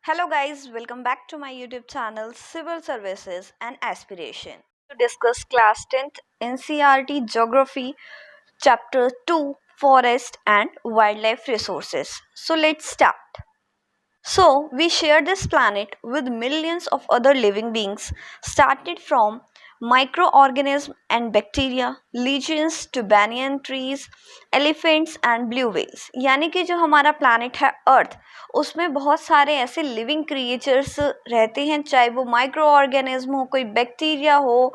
Hello guys, welcome back to my YouTube channel Civil Services and Aspiration. To discuss class 10th NCERT Geography Chapter 2 Forest and Wildlife Resources. So let's start. So, we share this planet with millions of other living beings, started from microorganisms and bacteria, legions to banyan trees, elephants and blue whales. यानी कि जो हमारा planet है अर्थ, उसमें बहुत सारे ऐसे living creatures रहते हैं, चाहे वो माइक्रो ऑर्गेनिज्म हो, कोई बैक्टीरिया हो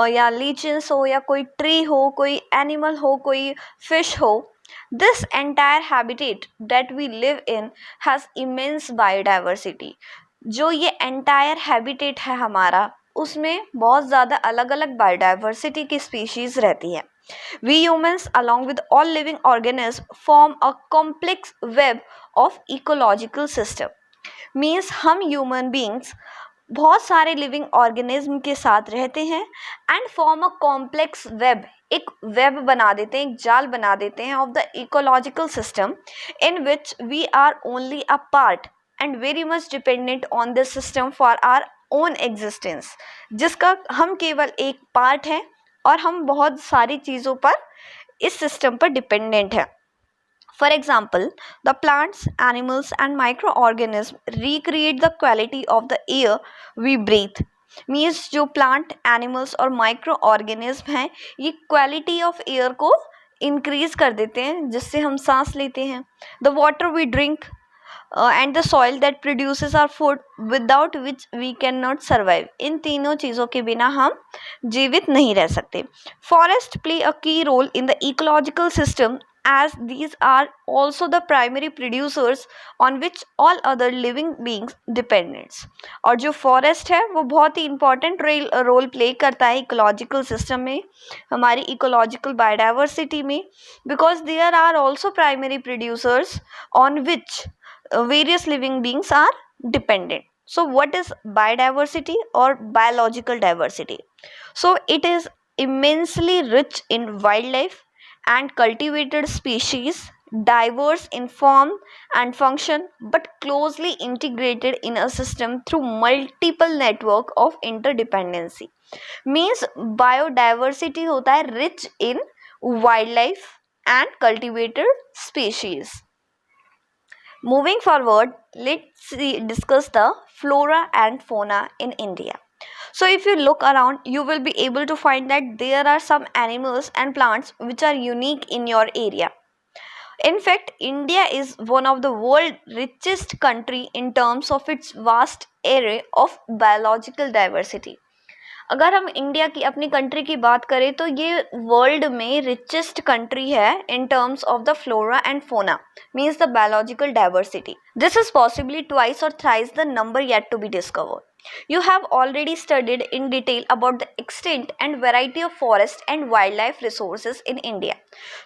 या लीजेंस हो, या कोई ट्री हो, कोई एनिमल हो, कोई फिश हो. This entire habitat that we live in has immense biodiversity. जो ये entire habitat है हमारा, उसमें बहुत ज़्यादा अलग अलग biodiversity की species रहती है. We humans along with all living organisms form a complex web of ecological system. Means हम human beings बहुत सारे लिविंग ऑर्गेनिज्म के साथ रहते हैं and form a complex web. एक वेब बना देते हैं, एक जाल बना देते हैं of the ecological system in which we are only a part and very much dependent on this system for our own existence, जिसका हम केवल एक पार्ट हैं और हम बहुत सारी चीज़ों पर इस सिस्टम पर डिपेंडेंट हैं. For example, the plants, animals and microorganisms recreate the quality of the air we breathe. Means जो plant, animals और microorganism हैं, ये quality of air को increase कर देते हैं जिससे हम सांस लेते हैं. The water we drink and the soil that produces our food without which we cannot survive. इन तीनों चीज़ों के बिना हम जीवित नहीं रह सकते. Forests play a key role in the ecological system as these are also the primary producers on which all other living beings dependents. और जो फॉरेस्ट है वो बहुत ही इंपॉर्टेंट रोल प्ले करता है इकोलॉजिकल सिस्टम में, हमारी इकोलॉजिकल बायोडाइवर्सिटी में, because there are also primary producers on which various living beings are dependent. So what is biodiversity or biological diversity? So it is immensely rich in wildlife and cultivated species, diverse in form and function but closely integrated in a system through multiple network of interdependency. Means biodiversity होता है rich in wildlife and cultivated species. Moving forward, let's discuss the flora and fauna in India. So if you look around, you will be able to find that there are some animals and plants which are unique in your area. In fact, India is one of the world's richest country in terms of its vast array of biological diversity. अगर हम India की अपनी country की बात करें तो ये world में रिचेस्ट कंट्री है in terms of the flora and fauna, means the biological diversity. This is possibly twice or thrice the number yet to be discovered. You have already studied in detail about the extent and variety of forest and wildlife resources in India.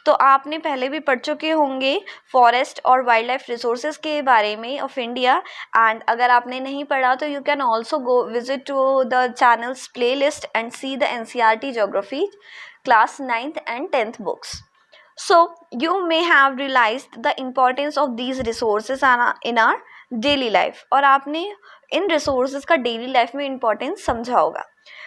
तो आपने पहले भी पढ़ चुके होंगे forest और wild life resources के बारे में ऑफ इंडिया, एंड अगर आपने नहीं पढ़ा तो you can also go visit to the channels playlist and see the NCERT Geography class 9th and 10th books. So you may have realized the importance of these resources in our daily life, और आपने इन resources का daily life में importance समझा होगा.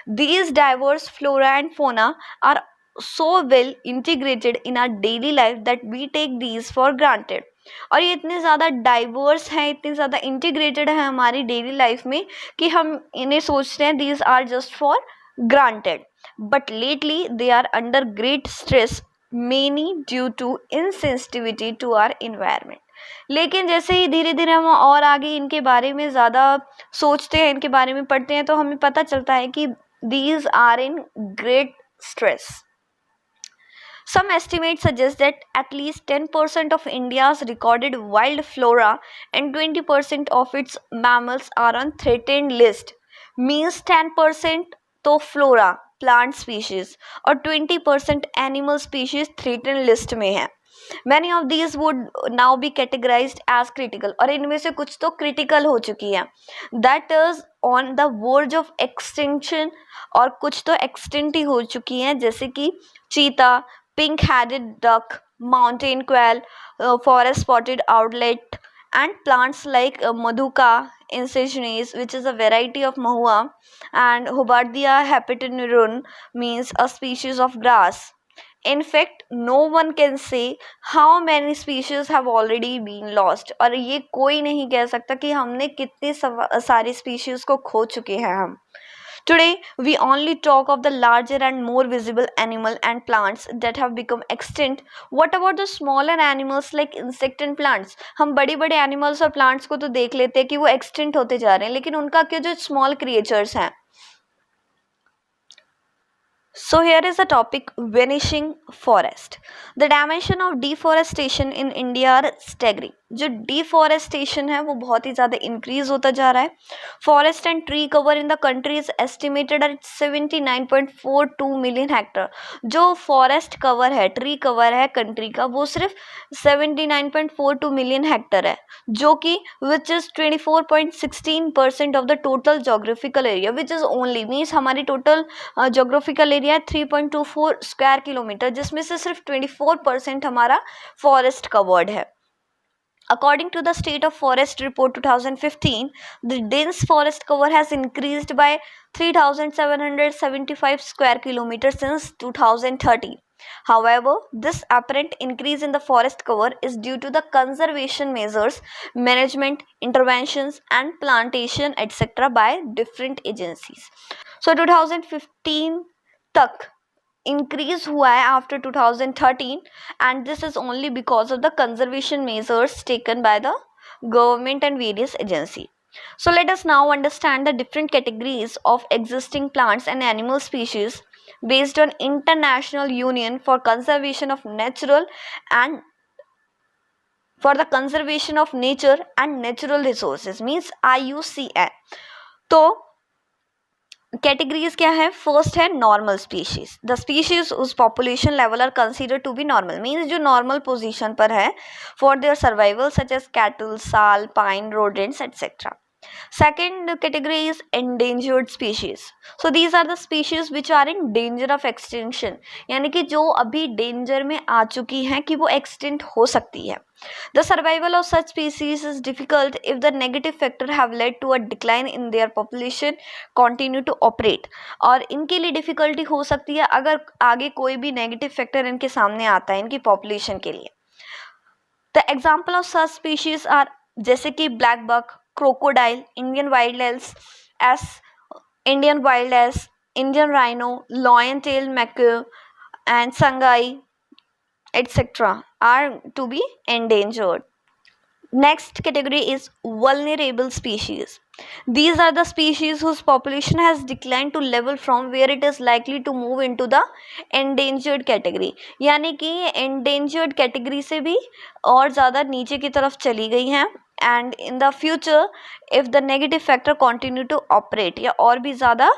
These diverse flora and fauna are so well integrated in our daily life that we take these for granted. और ये इतने ज़्यादा डाइवर्स हैं, इतने ज़्यादा इंटीग्रेटेड हैं हमारी डेली लाइफ में कि हम इन्हें सोचते हैं these are just for granted. But lately they are under great stress, many due to insensitivity to our environment. लेकिन जैसे ही धीरे धीरे हम और आगे इनके बारे में ज़्यादा सोचते हैं, इनके बारे में पढ़ते हैं, तो हमें पता चलता है कि these are in great stress. Some estimates suggest that at least 10% of India's recorded wild flora and 20% of its mammals are on threatened list. Means 10% तो flora plant species और 20% animal species threatened list में है. Many of these would now be categorized as critical, और इनमें से कुछ तो critical हो चुकी है, that is on the verge of extinction, और कुछ तो extinct ही हो चुकी हैं, जैसे कि चीता, pink-headed duck, mountain quail, forest spotted owlet, and plants like maduka, Insignis, which is a variety of mahua, and Hubardia hepatinurun means a species of grass. In fact, no one can say how many species have already been lost. और ये कोई नहीं कह सकता कि हमने कितने सारी species को खो चुके हैं हम. Today, we only talk of the larger and more visible animal and plants that have become extinct. What about the smaller animals like insect and plants? हम बड़े बड़े animals और plants को तो देख लेते हैं कि वो extinct होते जा रहे हैं, लेकिन उनका क्या जो small creatures हैं. So here is the topic vanishing forest. The dimension of deforestation in India are staggering. जो deforestation है वो बहुत ही ज़्यादा increase होता जा रहा है. Forest and tree cover in the country is estimated at 79.42 million hectare. जो forest cover है, tree cover है country का, वो सिर्फ 79.42 million hectare है, जो कि which is 24.16% of the total geographical area, which is only means हमारी total geographical area है 3.24 स्क्वायर किलोमीटर, जिसमें से सिर्फ 24% हमारा फॉरेस्ट कवर्ड है. According to the State of Forest Report 2015, the dense forest cover has increased by 3,775 square kilometers since 2013. However, this apparent increase in the forest cover is due to the conservation measures, management, interventions, and plantation, etc. by different agencies. So 2015 तक increase हुआ है after 2013, and this is only because of the conservation measures taken by the government and various agencies. So let us now understand the different categories of existing plants and animal species based on International Union for Conservation of Natural and for the Conservation of Nature and Natural Resources means IUCN. तो categories क्या है? First है normal species. The species उस population level are consider to be normal means जो normal position पर है for their survival such as cattle, sal, pine, rodents etcetera. Second category is endangered species. So these are the species which are in danger of extinction. यानी कि जो अभी danger में आ चुकी हैं कि वो extinct हो सकती है. The survival of such species is difficult if the negative factor have led to a decline in their population continue to operate. और इनके लिए difficulty हो सकती है अगर आगे कोई भी negative factor इनके सामने आता है इनकी population के लिए. The example of such species are जैसे कि black buck, crocodile, Indian wild ass, Indian wild ass, Indian rhino, lion-tailed macaque, and sangai, etc. are to be endangered. Next category is vulnerable species. These are the species whose population has declined to level from where it is likely to move into the endangered category. यानी कि endangered category से भी और ज़्यादा नीचे की तरफ चली गई हैं. And in the future, if the negative factor continue to operate, या और भी ज़्यादा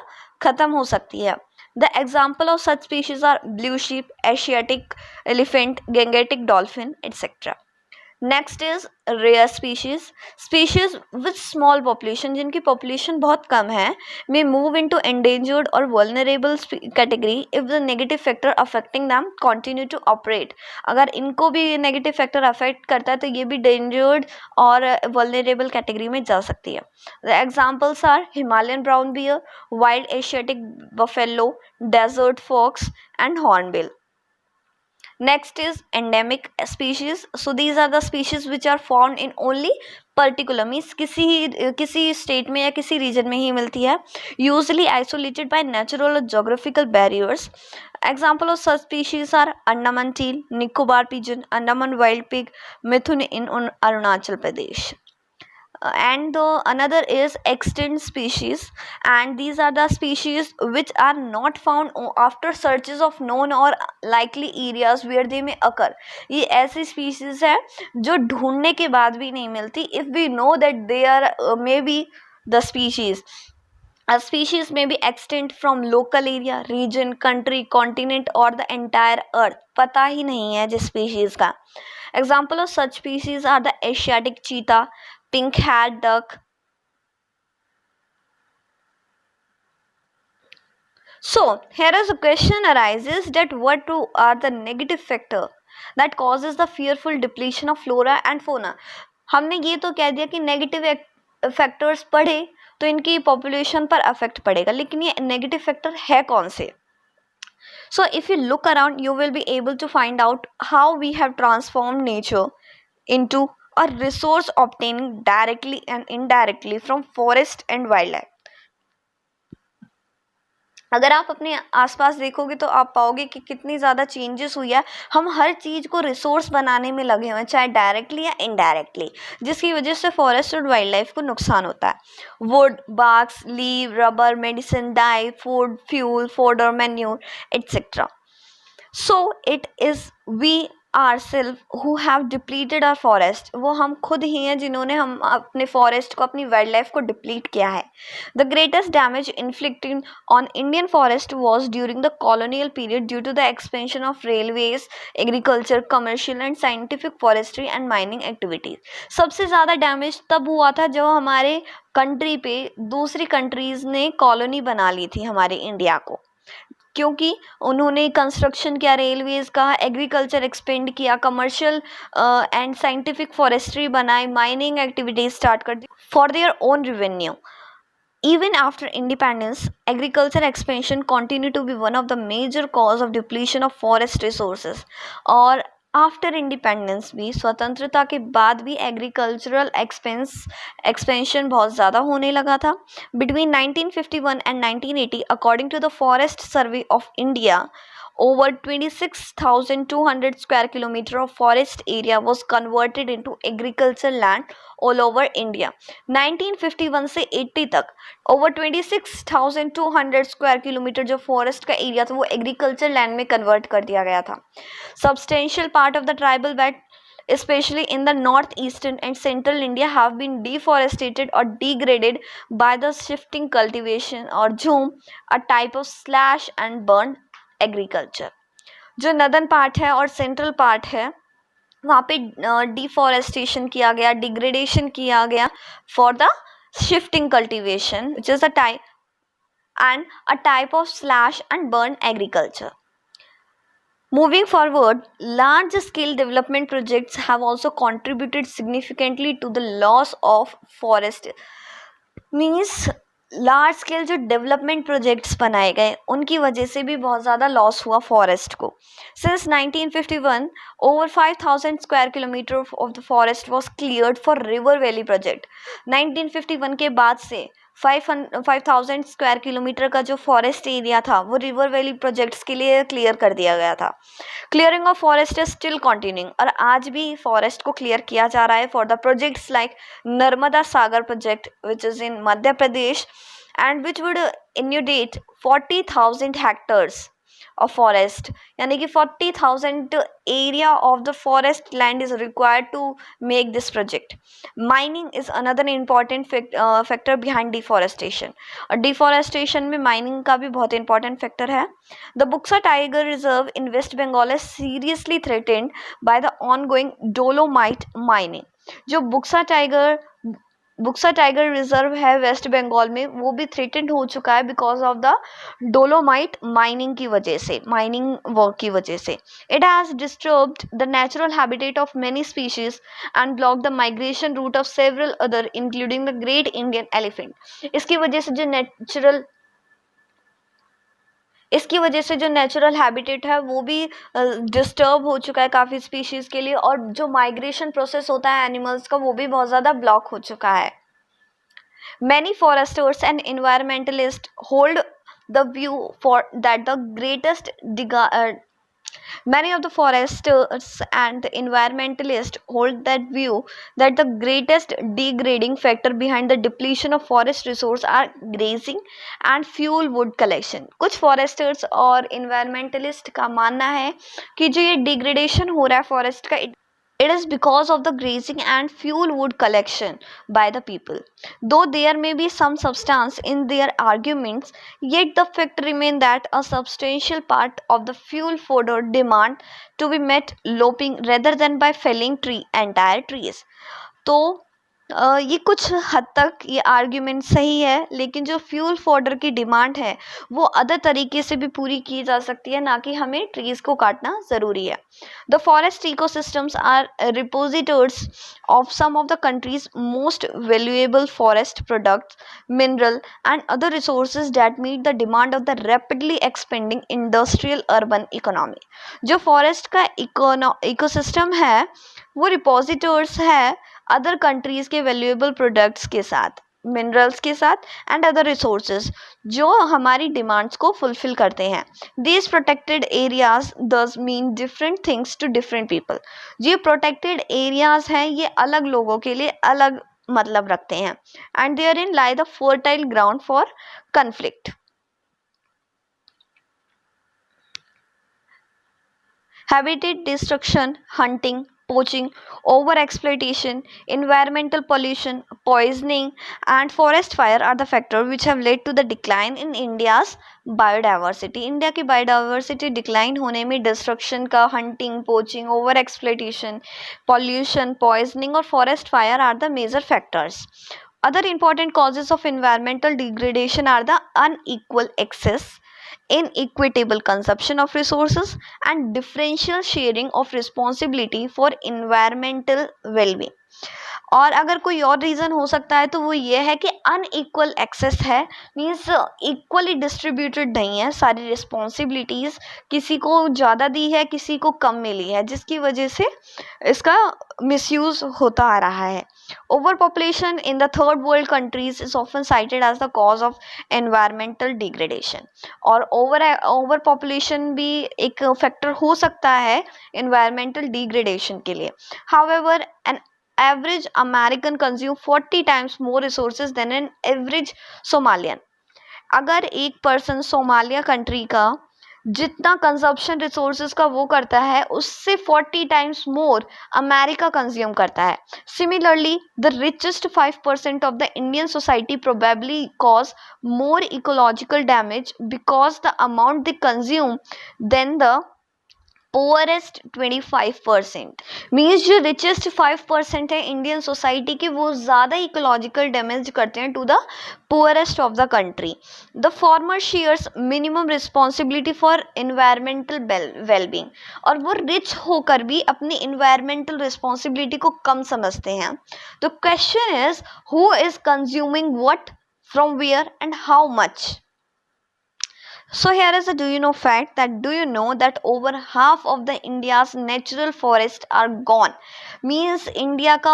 ख़त्म हो सकती है. The example of such species are blue sheep, Asiatic elephant, Gangetic dolphin, etc. Next is rare species. Species with small population, जिनकी population बहुत कम है, may move into endangered or vulnerable category if the negative factor affecting them continue to operate. अगर इनको भी negative factor affect करता है तो ये भी endangered और vulnerable category में जा सकती है. The examples are Himalayan brown bear, wild Asiatic buffalo, desert fox, and hornbill. Next is endemic species. So these are the species which are found in only particular means किसी state में या किसी region में ही मिलती है, usually isolated by natural or geographical barriers. Example of such species are Andaman teal, Nicobar pigeon, Andaman wild pig, Mithun in Arunachal Pradesh. And another is extinct species, and these are the species which are not found after searches of known or likely areas where they may occur. ये ऐसी species है जो ढूंढने के बाद भी नहीं मिलती. If we know that they are maybe the species, a species may be extinct from local area, region, country, continent or the entire earth. पता ही नहीं है जिस species का. Example of such species are the Asiatic cheetah, pink-haired duck. So here is a question arises that what are the negative factor that causes the fearful depletion of flora and fauna. हमने ये तो कह दिया कि negative factors पढ़े तो इनकी population पर अफेक्ट पड़ेगा, लेकिन ये नेगेटिव फैक्टर है कौन से? So if you look around, you will be able to find out how we have transformed nature into a resource obtaining directly and indirectly from forest and wildlife. अगर आप अपने आसपास देखोगे तो आप पाओगे कि कितनी ज़्यादा चेंजेस हुई है। हम हर चीज़ को रिसोर्स बनाने में लगे हुए हैं, चाहे डायरेक्टली या इनडायरेक्टली, जिसकी वजह से फॉरेस्ट और वाइल्ड लाइफ को नुकसान होता है। Wood, barks, leave, rubber, medicine, dye, food, fuel, fodder, manure, etcetera. So it is we ourselves who have depleted our forest. वो हम खुद ही हैं जिन्होंने हम अपने फॉरेस्ट को, अपनी वाइल्ड लाइफ को डिप्लीट किया है. The greatest damage inflicted on Indian forest was during the colonial period due to the expansion of railways, agriculture, commercial and scientific forestry and mining activities. सबसे ज़्यादा डैमेज तब हुआ था जब हमारे कंट्री पे दूसरी कंट्रीज़ ने कॉलोनी बना ली थी हमारे इंडिया को, क्योंकि उन्होंने कंस्ट्रक्शन किया, रेलवेज का, एग्रीकल्चर एक्सपेंड किया, कमर्शियल एंड साइंटिफिक फॉरेस्ट्री बनाई, माइनिंग एक्टिविटीज स्टार्ट कर दी for their own revenue. Even after independence, agriculture expansion continued to be one of the major cause of depletion of forest resources. और after independence भी, स्वतंत्रता के बाद भी agricultural expansion बहुत ज़्यादा होने लगा था. Between 1951 and 1980, according to the forest survey of India, over 26,200 square kilometer of forest area was converted into agricultural land all over India. 1951 से 80 तक over 26,200 स्क्वायर किलोमीटर जो फॉरेस्ट का एरिया था वो एग्रीकल्चर लैंड में कन्वर्ट कर दिया गया था. Substantial part of the tribal belt, especially in the northeastern and central India, have been deforested or degraded by the shifting cultivation or झूम, a type of slash and burn agriculture. जो northern part है और central part है वहाँ पे deforestation किया गया, degradation किया गया for the shifting cultivation which is a type of slash and burn agriculture. Moving forward, large-scale development projects have also contributed significantly to the loss of forest. Means large scale जो development projects बनाए गए उनकी वजह से भी बहुत ज़्यादा loss हुआ फॉरेस्ट को. Since 1951, over 5,000 square kilometre of the forest was cleared for river valley project. 1951 के बाद से 5,000 स्क्वायर किलोमीटर का जो फॉरेस्ट एरिया था वो रिवर वैली प्रोजेक्ट्स के लिए क्लियर कर दिया गया था. Clearing of forest is still continuing और आज भी फॉरेस्ट को क्लियर किया जा रहा है for the projects like Narmada Sagar project which is in Madhya Pradesh and which would inundate 40,000 hectares of forest. यानी कि 40,000 area of the forest land is required to make this project. Mining is another important factor behind deforestation. और deforestation में mining का भी बहुत important factor है. The Buksa Tiger Reserve in West Bengal is seriously threatened by the ongoing dolomite mining. जो Buxa tiger reserve है west Bengal में वो भी थ्रेटेंड हो चुका है because of the dolomite mining की वजह से, माइनिंग वर्क की वजह से. It has disturbed the natural habitat of many species and block the migration route of several other including the great Indian elephant. इसकी वजह से जो नेचुरल हैबिटेट है वो भी डिस्टर्ब हो चुका है काफ़ी स्पीशीज़ के लिए, और जो माइग्रेशन प्रोसेस होता है एनिमल्स का वो भी बहुत ज़्यादा ब्लॉक हो चुका है. Many Forester's and environmentalist hold the view for that the greatest Many of the foresters and environmentalists hold that view that the greatest degrading factor behind the depletion of forest resources are grazing and fuel wood collection. कुछ foresters और environmentalist का मानना है कि जो ये degradation हो रहा है forest का, it is because of the grazing and fuel wood collection by the people. Though there may be some substance in their arguments, yet the fact remains that a substantial part of the fuel fodder demand to be met lopping rather than by felling entire trees. तो ये कुछ हद तक ये argument सही है, लेकिन जो फ्यूल फॉडर की डिमांड है वो अदर तरीके से भी पूरी की जा सकती है, ना कि हमें ट्रीज को काटना ज़रूरी है. The forest ecosystems are repositories of some of the country's most valuable forest products, mineral and other resources that meet the demand of the rapidly expanding industrial urban economy. जो फॉरेस्ट का ecosystem है वो रिपोजिटर्स है other countries के valuable products के साथ, minerals के साथ एंड अदर रिसोर्सेज जो हमारी डिमांड्स को फुलफिल करते हैं. These protected areas thus mean different things to different people. ये प्रोटेक्टेड एरियाज हैं, ये अलग लोगों के लिए अलग मतलब रखते हैं. And therein lie the fertile ground for conflict. Habitat destruction, hunting, poaching, overexploitation, environmental pollution, poisoning, and forest fire are the factors which have led to the decline in India's biodiversity. India की biodiversity decline होने में destruction का, hunting, poaching, over exploitation, pollution, poisoning और forest fire are the major factors. Other important causes of environmental degradation are the unequal access, inequitable consumption of resources, and differential sharing of responsibility for environmental well-being. और अगर कोई और reason हो सकता है तो वो ये है कि अनइक्वल एक्सेस है, मीन्स इक्वली डिस्ट्रीब्यूटेड नहीं है सारी रिस्पॉन्सिबिलिटीज़, किसी को ज़्यादा दी है किसी को कम मिली है, जिसकी वजह से इसका मिसयूज़ होता आ रहा है. Overpopulation in the third world countries is often cited as the cause of environmental degradation. और ओवर पॉपुलेशन भी एक फैक्टर हो सकता है एनवायरमेंटल डिग्रेडेशन के लिए. However an average American consume 40 times more resources than an average Somalian. अगर एक पर्सन सोमालिया कंट्री का जितना कंजप्शन रिसोर्सेज का वो करता है उससे 40 टाइम्स मोर अमेरिका कंज्यूम करता है. Similarly the richest 5% of the Indian society probably cause more ecological damage because the amount they consume than the poorest 25%. Means जो रिचेस्ट 5% है इंडियन सोसाइटी की वो ज़्यादा इकोलॉजिकल डैमेज करते हैं to the poorest of the country. The former shares minimum responsibility for environmental wellbeing. और वो rich होकर भी अपनी इन्वायरमेंटल रिस्पॉन्सिबिलिटी को कम समझते हैं. The question is who is consuming what, from where and how much. So here is a do you know fact that do you know that over half of the India's natural forests are gone. Means India का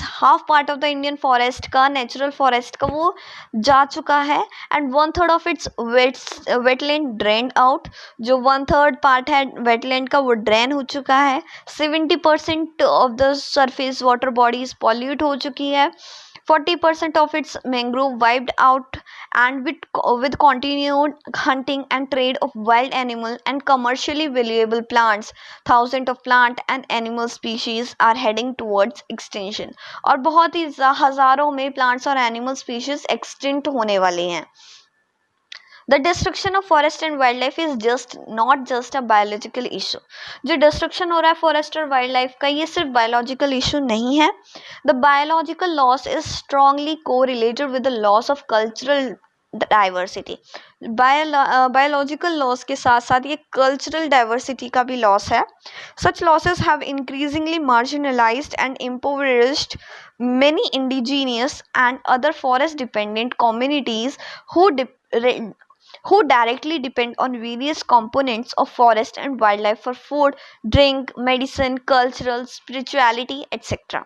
half part of the Indian forest का, natural forest का वो जा चुका है. and 1/3 of its wetland drained out. जो 1/3 part है wetland का वो drain हो चुका है. 70% of the surface water bodies pollute हो चुकी है. 40% of its mangrove wiped out. And with continued hunting and trade of wild animal and commercially valuable plants, thousands of plant and animal species are heading towards extinction. और बहुत ही हजारों में plants और animal species extinct होने वाले हैं. The destruction of forest and wildlife is not just a biological issue. जो destruction हो रहा है forest और wildlife का ये सिर्फ biological issue नहीं है. The biological loss is strongly correlated with the loss of cultural diversity. Biological loss के साथ साथ ये cultural diversity का भी loss है. Such losses have increasingly marginalized and impoverished many indigenous and other forest dependent communities who directly depend on various components of forest and wildlife for food, drink, medicine, cultural, spirituality, etc.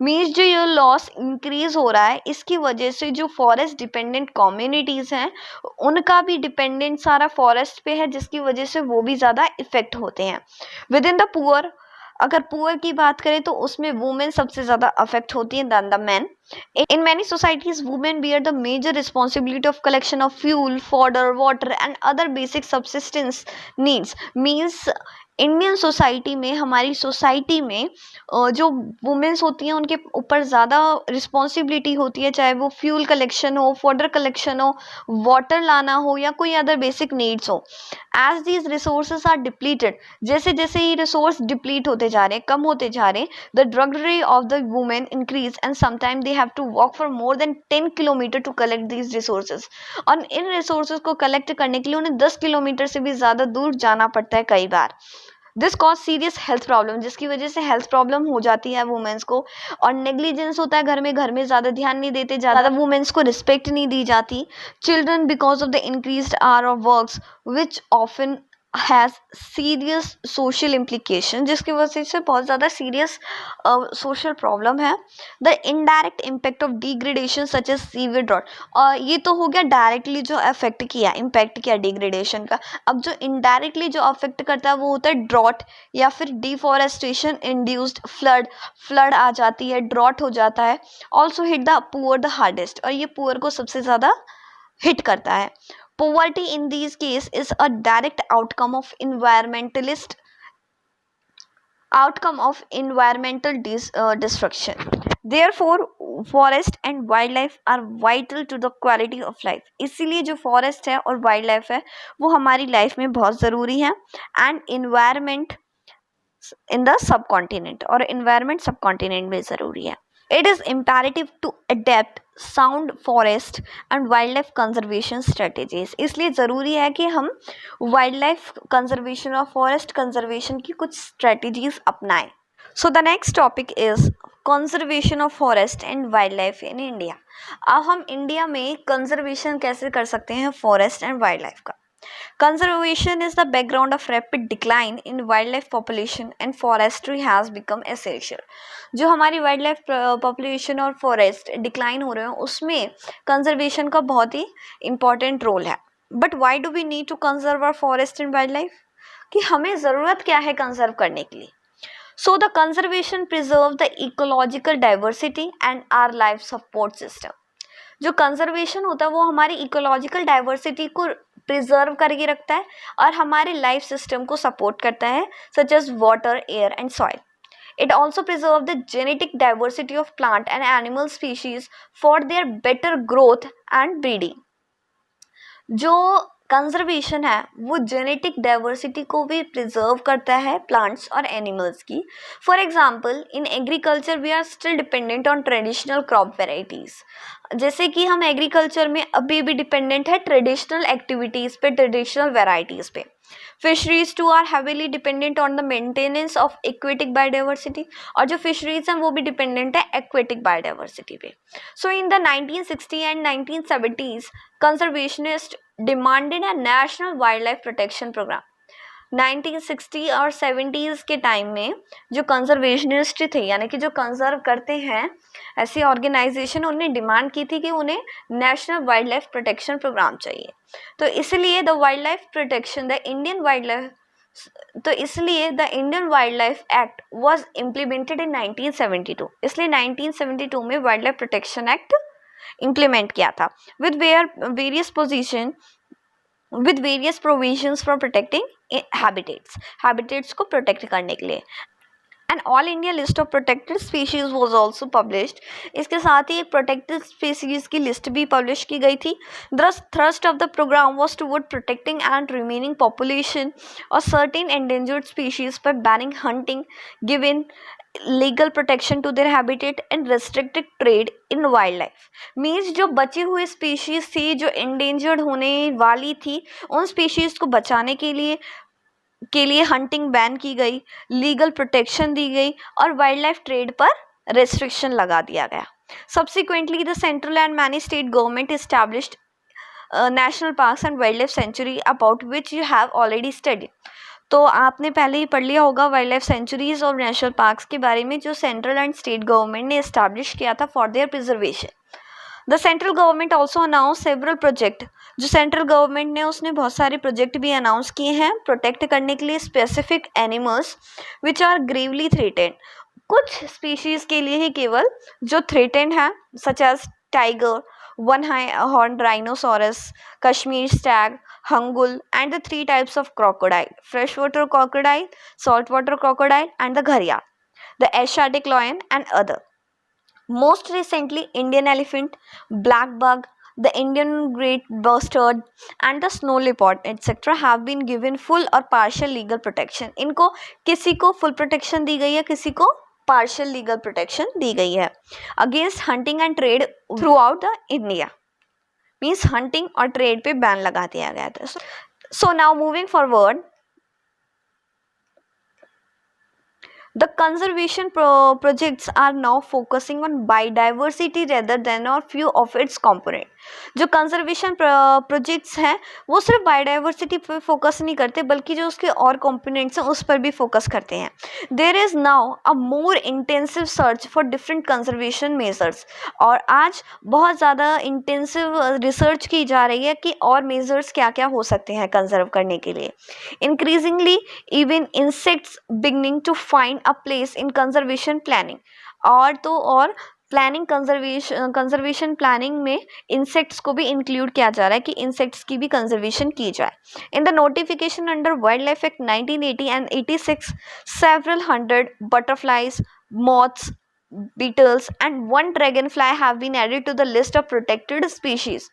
Means जो ये loss increase हो रहा है इसकी वजह से जो forest dependent communities हैं उनका भी डिपेंडेंट सारा फॉरेस्ट पे है, जिसकी वजह से वो भी ज़्यादा इफेक्ट होते हैं. विद इन द पुअर, अगर पुअर की बात करें तो उसमें वुमेन सबसे ज़्यादा अफेक्ट होती है than the man. In many societies, women bear the major responsibility of collection of fuel, fodder, water, and other basic subsistence needs. Means Indian society में, हमारी सोसाइटी में जो वुमेन्स होती हैं उनके ऊपर ज़्यादा रिस्पॉन्सिबिलिटी होती है, चाहे वो फ्यूल कलेक्शन हो, फॉडर कलेक्शन हो, वाटर लाना हो या कोई अदर बेसिक नीड्स हो। As these resources are depleted, जैसे जैसे ये रिसोर्स डिप्लीट होते जा रहे हैं, कम होते जा रहे हैं, the drudgery of the women increase and sometime they have to walk for more than 10 kilometre to collect these resources. और इन रिसोर्सेज को कलेक्ट करने के लिए उन्हें 10 किलोमीटर से भी ज़्यादा दूर जाना पड़ता है कई बार। This cause serious health problem, जिसकी वजह से हेल्थ प्रॉब्लम हो जाती है वुमेन्स को। और नेग्लिजेंस होता है घर में ज़्यादा ध्यान नहीं देते, ज़्यादा वुमेन्स को रिस्पेक्ट नहीं दी जाती। Children because of the increased hour of works which often has serious social implication, जिसकी वजह से बहुत ज़्यादा सीरियस सोशल प्रॉब्लम है। The indirect impact of degradation such as severe drought, और ये तो हो गया डायरेक्टली जो अफेक्ट किया, इम्पैक्ट किया डिग्रेडेशन का। अब जो इनडायरेक्टली जो अफेक्ट करता है वो होता है ड्रॉट या फिर डिफॉरेस्टेशन इंड्यूस्ड फ्लड, फ्लड आ जाती है, ड्रॉट हो जाता है। Also hit the poor the hardest, और ये पुअर को सबसे ज़्यादा हिट करता है। Poverty in these cases is a direct outcome of environmental destruction. Therefore, forest and wildlife are vital to the quality of life. इसीलिए जो forest है और wildlife है वो हमारी life में बहुत ज़रूरी है। And environment in the subcontinent, और environment subcontinent में ज़रूरी है। It is imperative to adapt sound forest and wildlife conservation strategies. इसलिए ज़रूरी है कि हम wildlife conservation और forest conservation की कुछ strategies अपनाएं। So the next topic is conservation of forest and wildlife in India. अब हम इंडिया में conservation कैसे कर सकते हैं forest and wildlife का। Conservation is the background of rapid decline in wildlife population and forestry has become essential. जो हमारी वाइल्ड पॉपुलेशन और फॉरेस्ट डिक्लाइन हो रहे हैं उसमें कंजर्वेशन का बहुत ही इंपॉर्टेंट रोल है। But why do we need to conserve our forest and wildlife, कि हमें ज़रूरत क्या है कंजर्व करने के लिए। So the conservation preserve the ecological diversity and our life support system. जो कंजर्वेशन होता है वो हमारी इकोलॉजिकल डाइवर्सिटी को प्रिजर्व करके रखता है और हमारे लाइफ सिस्टम को सपोर्ट करता है, such as water, air and soil. It also preserves the genetic diversity of plant and animal species for their better growth and breeding. जो कंजर्वेशन है वो जेनेटिक डाइवर्सिटी को भी प्रिजर्व करता है प्लांट्स और एनिमल्स की। For example in agriculture we are still dependent on traditional crop varieties, जैसे कि हम एग्रीकल्चर में अभी भी डिपेंडेंट है ट्रेडिशनल एक्टिविटीज़ पे, ट्रेडिशनल वेराइटीज़ पे। Fisheries too are heavily dependent on the maintenance of aquatic biodiversity, और जो फिशरीज हैं वो भी डिपेंडेंट है एक्वेटिक बायोडाइवर्सिटी पे। So in the 1960 and 1970s conservationist demanded a national wild life protection programme. 1960 और 70s के टाइम में जो कंजर्वेशनिस्ट थे, यानी कि जो कंजर्व करते हैं, ऐसी ऑर्गेनाइजेशन उन्होंने डिमांड की थी कि उन्हें national wild life protection program चाहिए। तो इसलिए the wild life protection the Indian wildlife तो इसलिए the Indian wildlife act was implemented in 1972। इसलिए 1972 में wild life protection act implement किया था with various provisions for protecting habitats को प्रोटेक्ट करने के लिए। And all India list of protected species was also published. इसके साथ ही एक प्रोटेक्टेड स्पीशीज की लिस्ट भी पब्लिश की गई थी। The thrust of the program was toward protecting and remaining population और सर्टेन एंडेंजर्ड स्पीशीज पर banning hunting, giving legal protection to their habitat and restricted trade in wildlife. Means जो बची हुई species थी, जो एंडेंजर्ड होने वाली थी, उन स्पीशीज को बचाने के लिए हंटिंग बैन की गई, लीगल प्रोटेक्शन दी गई और वाइल्ड लाइफ ट्रेड पर रेस्ट्रिक्शन लगा दिया गया। Subsequently the central and many state government established national parks and wild life sanctuary about which you have already studied. तो आपने पहले ही पढ़ लिया होगा वाइल्ड लाइफ सेंचुरीज और नेशनल पार्क्स के बारे में, जो सेंट्रल एंड स्टेट गवर्नमेंट ने एस्टैब्लिश किया था for their preservation. The central government also announce several project. जो सेंट्रल गवर्नमेंट ने उसने बहुत सारे प्रोजेक्ट भी अनाउंस किए हैं प्रोटेक्ट करने के लिए specific animals which are gravely threatened. कुछ स्पीशीज के लिए ही केवल जो थ्रेटेंड है, such as tiger, one horned rhinoceros, Kashmir stag, hangul, and the three types of crocodile: freshwater crocodile, saltwater crocodile, and the gharia, the Asiatic lion, and other. Most recently, Indian elephant, black bug, the Indian great bustard, and the snow leopard, etc. have been given full or partial legal protection. इनको किसी को full protection दी गई है, किसी को partial legal protection दी गई है against hunting and trade throughout the India. Means hunting और trade पे ban लगा दिया गया था. So now moving forward, the conservation projects are now focusing on biodiversity rather than on few of its component. जो conservation projects हैं वो सिर्फ biodiversity पे focus नहीं करते बल्कि जो उसके और components हैं उस पर भी focus करते हैं. There is now a more intensive search for different conservation measures. और आज बहुत ज़्यादा intensive research की जा रही है कि और measures क्या क्या हो सकते हैं conserve करने के लिए. Increasingly, even insects beginning to find a place in conservation planning. और तो और प्लानिंग कंजर्वेशन प्लानिंग में इंसेक्ट्स को भी इंक्लूड किया जा रहा है कि इंसेक्ट्स की भी कंजर्वेशन की जाए. In the notification under wild life act 1980 and 86, several hundred butterflies, moths, beetles and one dragonfly have been added to the list of protected species.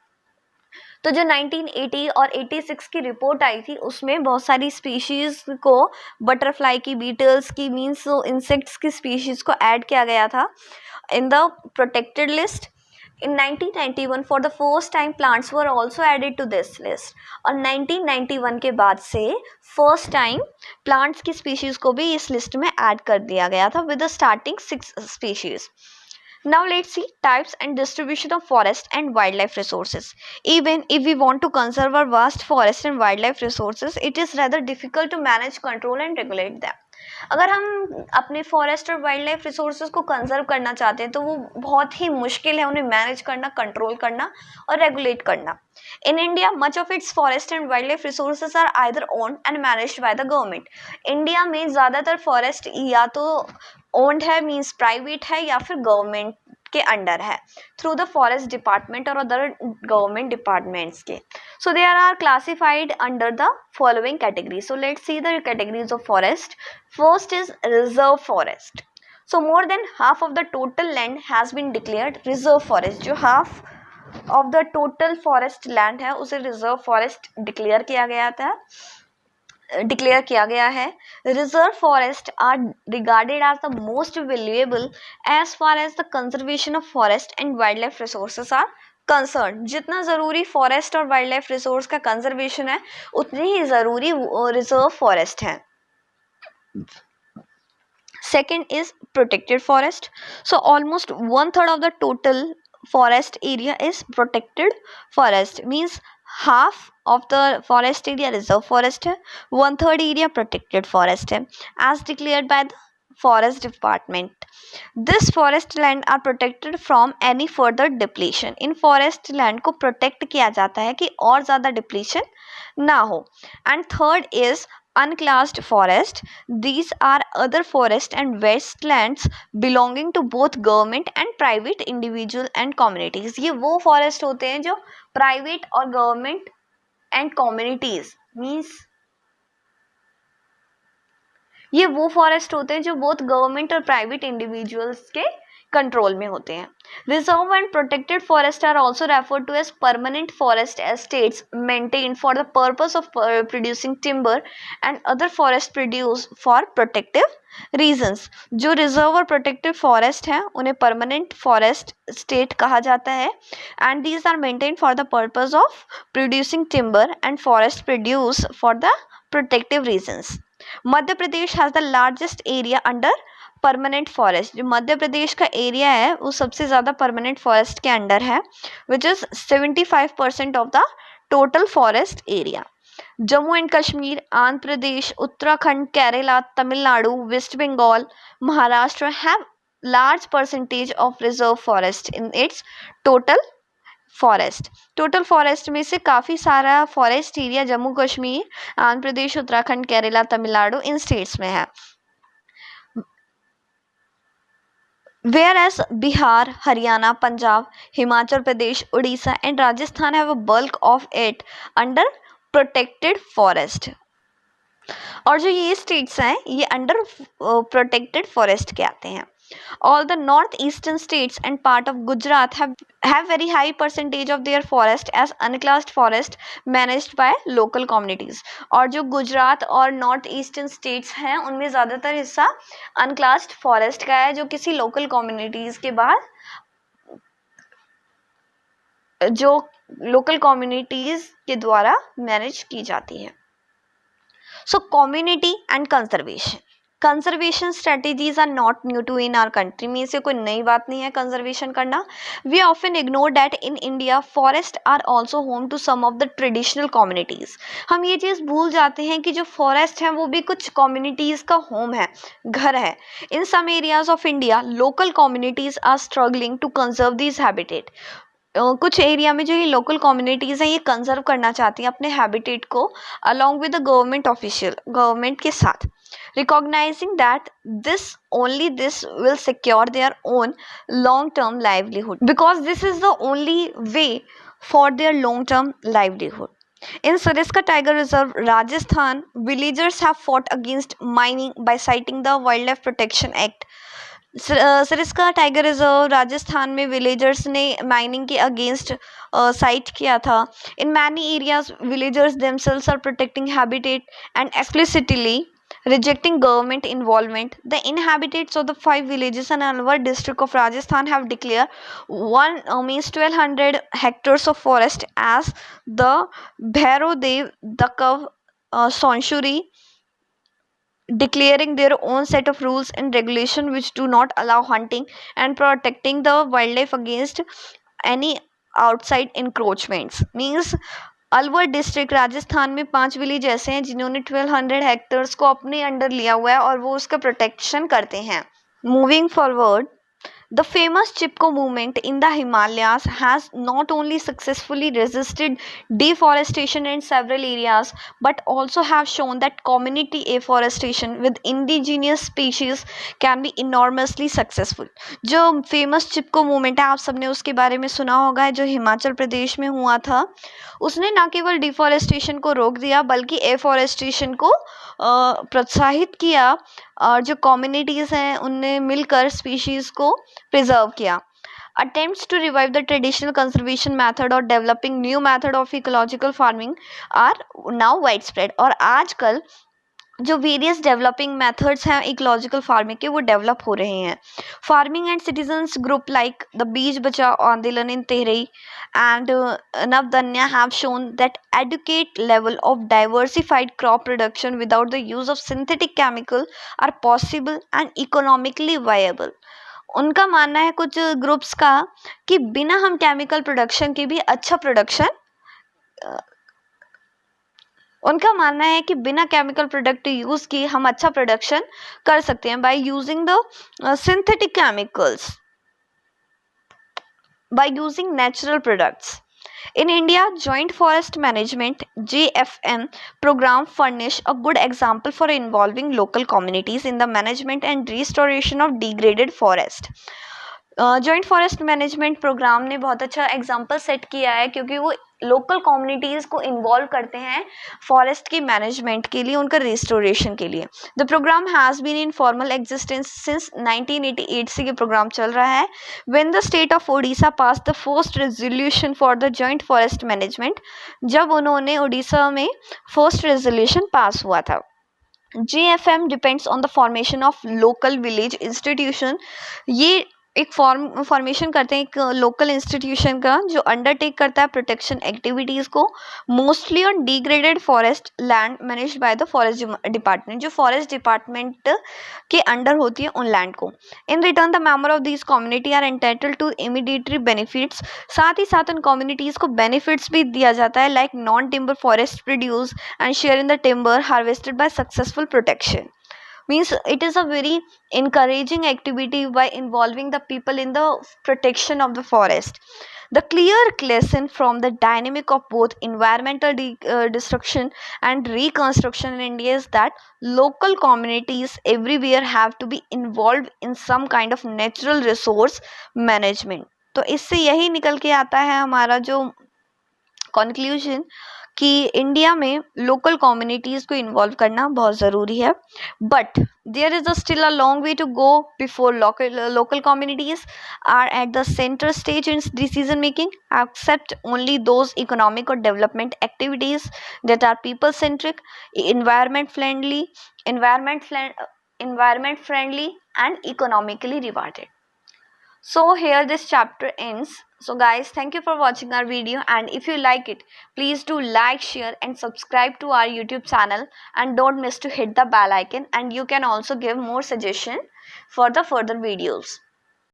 तो जो 1980 और 86 की रिपोर्ट आई थी उसमें बहुत सारी स्पीशीज को, बटरफ्लाई की, बीटल्स की, मीन्स इंसेक्ट्स की स्पीशीज को ऐड किया गया था in the protected list. In 1991 for the first time plants were also added to this list. और 1991 के बाद से फर्स्ट टाइम प्लांट्स की स्पीशीज को भी इस लिस्ट में ऐड कर दिया गया था with the starting 6 species. Now let's see types and distribution of forest and wildlife resources. Even if we want to conserve our vast forest and wildlife resources, it is rather difficult to manage, control and regulate them. अगर हम अपने forest और wild life resources को conserve करना चाहते हैं तो वो बहुत ही मुश्किल है उन्हें मैनेज करना, कंट्रोल करना और रेगुलेट करना. In India, much of its forest and wildlife resources are either owned and managed by the government. India में ज़्यादातर फॉरेस्ट या तो ओन्ड है, मीन्स प्राइवेट है, या फिर गवर्नमेंट के अंडर है थ्रू द फॉरेस्ट डिपार्टमेंट और अदर गवर्नमेंट डिपार्टमेंट्स के. So they are classified under the following categories. So let's see the categories of forest. First is reserve forest. So more than half of the total land has been declared reserve forest. जो half of the total forest land है उसे reserve forest declare किया गया है. Reserve forest are regarded as the most valuable as far as the conservation of forest and wildlife resources are concerned. जितना ज़रूरी forest और wild life resource का conservation है उतनी ही ज़रूरी रिजर्व फॉरेस्ट है. Second is protected forest. So almost 1/3 of the total forest area is protected forest. Means half of the forest area reserve forest है, 1/3 area protected forest है as declared by the forest department. This forest land are protected from any further depletion. In forest land को protect किया जाता है कि और ज़्यादा depletion ना हो. And third is unclassed forest. These are other forest and wastelands belonging to both government and private individual and communities. ये वो forest होते हैं जो private और government and communities means ये वो फॉरेस्ट होते हैं जो बोथ गवर्नमेंट और प्राइवेट इंडिविजुअल्स के कंट्रोल में होते हैं. Reserve and protected forest are also referred to as permanent forest estates maintained for the purpose of producing timber and other forest produce for protective reasons. जो reserve और protected forest हैं उन्हें permanent forest state कहा जाता है and these are maintained for the purpose of producing timber and forest produce for the protective reasons. Madhya Pradesh has the largest area under permanent forest. जो मध्य प्रदेश का area है वो सबसे ज़्यादा परमानेंट फॉरेस्ट के अंडर है which is 75% of the total forest area. Jammu and Kashmir, Andhra Pradesh, Uttarakhand, Kerala, Tamil Nadu, West Bengal, Maharashtra have large percentage of reserve forest in its total forest. Total forest में से काफ़ी सारा फॉरेस्ट एरिया जम्मू कश्मीर, आंध्र प्रदेश, उत्तराखंड, केरला, तमिलनाडु इन स्टेट्स में है. Whereas Bihar, Haryana, Punjab, Himachal Pradesh, Odisha and Rajasthan have a bulk of it under protected forest. और जो ये स्टेट्स हैं ये अंडर प्रोटेक्टेड फॉरेस्ट के आते हैं. All the northeastern states and part of Gujarat have very high percentage of their forest as unclassed forest managed by local communities. और जो गुजरात और नॉर्थ ईस्टर्न स्टेट्स हैं उनमें ज़्यादातर हिस्सा अनक्लास्ड फॉरेस्ट का है जो किसी लोकल कम्युनिटीज़ के बाद जो लोकल कम्युनिटीज़ के द्वारा मैनेज की जाती है. So community and conservation. Conservation strategies are not new to in our country. में से कोई नई बात नहीं है conservation करना. We often ignore that in India forests are also home to some of the traditional communities. हम ये चीज़ भूल जाते हैं कि जो forest हैं वो भी कुछ communities का home है, घर है. In some areas of India, local communities are struggling to conserve these habitat. कुछ एरिया में जो ये लोकल कम्युनिटीज़ हैं ये कंजर्व करना चाहती हैं अपने हैबिटेट को along with the government official government के साथ. Recognising that this will secure their own long term livelihood because this is the only way for their long term livelihood. In Sariska Tiger Reserve, Rajasthan, villagers have fought against mining by citing the Wildlife Protection Act. Sariska tiger reserve Rajasthan में villagers ने mining के against साइट किया था. In many areas villagers themselves are protecting habitat and explicitly rejecting government involvement. The inhabitants of the 5 villages in Alwar district of Rajasthan have declared 1200 hectares of forest as the Bhairodev Dakav Sanctuary, declaring their own set of rules and regulation which do not allow hunting and protecting the wildlife against any outside encroachments. Means Alwar district Rajasthan में 5 village ऐसे हैं जिन्होंने 1200 hectares को अपने under लिया हुआ है और वो उसका प्रोटेक्शन करते हैं. Moving forward, the famous Chipko movement in the Himalayas has not only successfully resisted deforestation in several areas but also have shown that community afforestation with indigenous species can be enormously successful. जो famous Chipko movement है आप सबने उसके बारे में सुना होगा जो हिमाचल प्रदेश में हुआ था. उसने ना केवल डिफॉरेस्टेशन को रोक दिया बल्कि एफॉरेस्टेशन को प्रोत्साहित किया और जो कम्युनिटीज़ हैं उनने मिलकर स्पीशीज़ को प्रिजर्व किया. Attempts to revive the traditional conservation method or developing new method of ecological farming are now widespread. और आजकल जो वेरियस डेवलपिंग मेथड्स हैं इकोलॉजिकल फार्मिंग के वो डेवलप हो रहे हैं. Farming and citizens group like the bees बचाओ आंदोलन इन Tehri and Navdanya have shown that adequate level of diversified crop production without the use of synthetic chemical are possible and economically viable. उनका मानना है कुछ ग्रुप्स का कि बिना हम केमिकल प्रोडक्शन के भी अच्छा प्रोडक्शन उनका मानना है कि बिना केमिकल प्रोडक्ट यूज किए हम अच्छा प्रोडक्शन कर सकते हैं by using the synthetic chemicals by using natural products. In India, Joint Forest Management (JFM) program furnish a good example for involving local communities in the management and restoration of degraded forest. Joint forest management program ने बहुत अच्छा example set किया है क्योंकि वो local communities को involve करते हैं फॉरेस्ट की मैनेजमेंट के लिए उनका रिस्टोरेशन के लिए. The program has been in formal existence since 1988 से ये प्रोग्राम चल रहा है. When the state of Odisha pass the first resolution for the joint forest management, जब उन्होंने उड़ीसा में फर्स्ट रेजोल्यूशन पास हुआ था. JFM depends on the formation of local village institution. ये एक फॉर्मेशन करते हैं एक लोकल इंस्टीट्यूशन का जो अंडरटेक करता है प्रोटेक्शन एक्टिविटीज़ को mostly on degraded forest land managed by the forest department, जो फॉरेस्ट डिपार्टमेंट के अंडर होती है उन लैंड को. In return the member of this community are entitled to immediately benefits. साथ ही साथ उन कम्युनिटीज़ को बेनिफिट्स भी दिया जाता है like non timber forest produce and share in the timber harvested by successful protection. Means it is a very encouraging activity by involving the people in the protection of the forest. The clear lesson from the dynamic of both environmental destruction and reconstruction in India is that local communities everywhere have to be involved in some kind of natural resource management. तो इससे यही निकल के आता है हमारा जो conclusion कि इंडिया में लोकल कम्युनिटीज को इन्वॉल्व करना बहुत ज़रूरी है, but there is still a long way to go before local communities are at the centre stage in decision making, except only those economic और development activities that are people centric, environment friendly and economically rewarded. So here this chapter ends. So guys, thank you for watching our video, and if you like it, please do like, share and subscribe to our YouTube channel, and don't miss to hit the bell icon, and you can also give more suggestion for the further videos.